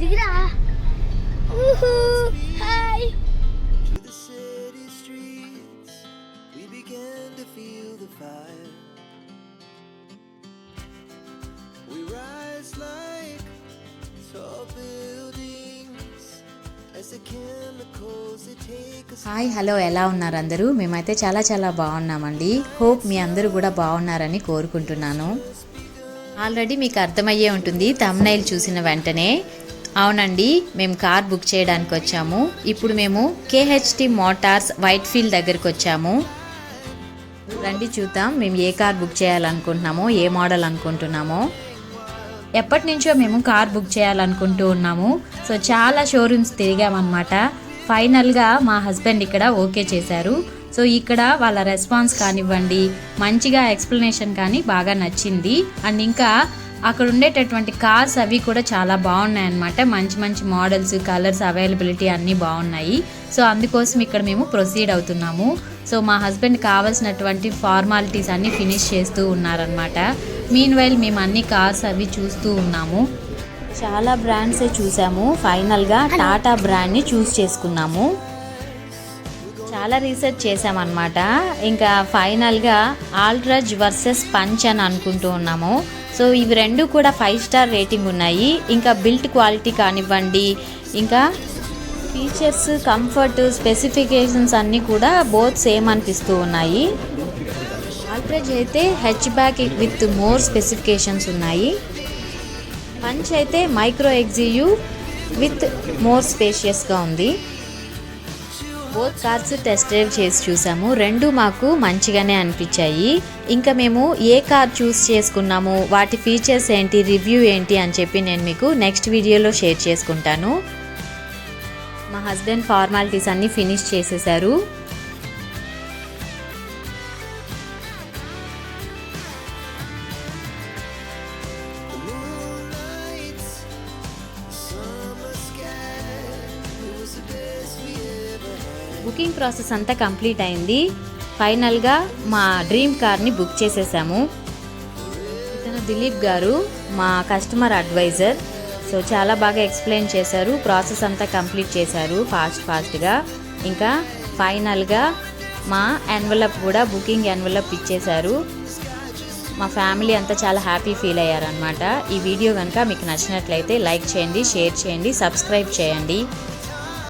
దిగిరా. Hi. Hi hello, ఎలా ఉన్నారు అందరూ? మేమైతే చాలా బాగున్నామండి. హోప్ మీ అందరూ కూడా బాగున్నారని కోరుకుంటున్నాను. ఆల్రెడీ మీకు అర్థమయ్యే ఉంటుంది థంబ్నెయిల్ చూసిన వెంటనే. అవునండి, మేము కార్ బుక్ చేయడానికి వచ్చాము. ఇప్పుడు మేము కేహెచ్టీ మోటార్స్ వైట్ఫీల్డ్ దగ్గరికి వచ్చాము. రండి చూద్దాం మేము ఏ కార్ బుక్ చేయాలనుకుంటున్నామో, ఏ మోడల్ అనుకుంటున్నామో. ఎప్పటి నుంచో మేము కార్ బుక్ చేయాలనుకుంటూ ఉన్నాము. సో చాలా షోరూమ్స్ తిరిగామన్నమాట. ఫైనల్గా మా హస్బెండ్ ఇక్కడ ఓకే చేశారు. సో ఇక్కడ వాళ్ళ రెస్పాన్స్ కానివ్వండి, మంచిగా ఎక్స్ప్లెనేషన్ కానీ బాగా నచ్చింది. అండ్ ఇంకా అక్కడ ఉండేటటువంటి కార్స్ అవి కూడా చాలా బాగున్నాయి అన్నమాట. మంచి మోడల్స్, కలర్స్ అవైలబిలిటీ అన్నీ బాగున్నాయి. సో అందుకోసం ఇక్కడ మేము ప్రొసీడ్ అవుతున్నాము. సో మా హస్బెండ్ కావాల్సినటువంటి ఫార్మాలిటీస్ అన్నీ ఫినిష్ చేస్తూ ఉన్నారనమాట. మీన్వైల్ మేము అన్ని కార్స్ అవి చూస్తూ ఉన్నాము. చాలా బ్రాండ్సే చూసాము. ఫైనల్గా టాటా బ్రాండ్ని చూస్ చేసుకున్నాము. చాలా రీసెర్చ్ చేసామన్నమాట. ఇంకా ఫైనల్గా ఆల్ట్రాజ్ వర్సెస్ పంచ్ అని అనుకుంటూ ఉన్నాము. సో ఇవి రెండు కూడా 5 స్టార్ రేటింగ్ ఉన్నాయి. ఇంకా బిల్ట్ క్వాలిటీ కానివ్వండి, ఇంకా ఫీచర్స్, కంఫర్ట్, స్పెసిఫికేషన్స్ అన్నీ కూడా బోత్ సేమ్ అనిపిస్తూ ఉన్నాయి. ఆల్ట్రాజ్ అయితే H back with more specifications ఉన్నాయి. పంచ్ అయితే మైక్రో ఎగ్జియూ విత్ మోర్ స్పేషియస్గా ఉంది. బోత్ కార్స్ టెస్ట్ డ్రైవ్ చేసి చూసాము. రెండు మాకు మంచిగానే అనిపించాయి. ఇంకా మేము ఏ కార్ చూస్ చేసుకున్నాము, వాటి ఫీచర్స్ ఏంటి, రివ్యూ ఏంటి అని చెప్పి నేను మీకు నెక్స్ట్ వీడియోలో షేర్ చేసుకుంటాను. మా హస్బెండ్ ఫార్మాలిటీస్ అన్నీ ఫినిష్ చేసేసారు. బుకింగ్ ప్రాసెస్ అంతా కంప్లీట్ అయింది. ఫైనల్గా మా డ్రీమ్ కార్ని బుక్ చేసేసాము. ఇతను దిలీప్ గారు, మా కస్టమర్ అడ్వైజర్. సో చాలా బాగా ఎక్స్ప్లెయిన్ చేశారు. ప్రాసెస్ అంతా కంప్లీట్ చేశారు ఫాస్ట్గా. ఇంకా ఫైనల్గా మా ఎన్వలప్ కూడా, బుకింగ్ ఎన్వలప్ ఇచ్చేశారు. మా ఫ్యామిలీ అంతా చాలా హ్యాపీ ఫీల్ అయ్యారనమాట. ఈ వీడియో కనుక మీకు నచ్చినట్లయితే లైక్ చేయండి, షేర్ చేయండి, సబ్స్క్రైబ్ చేయండి.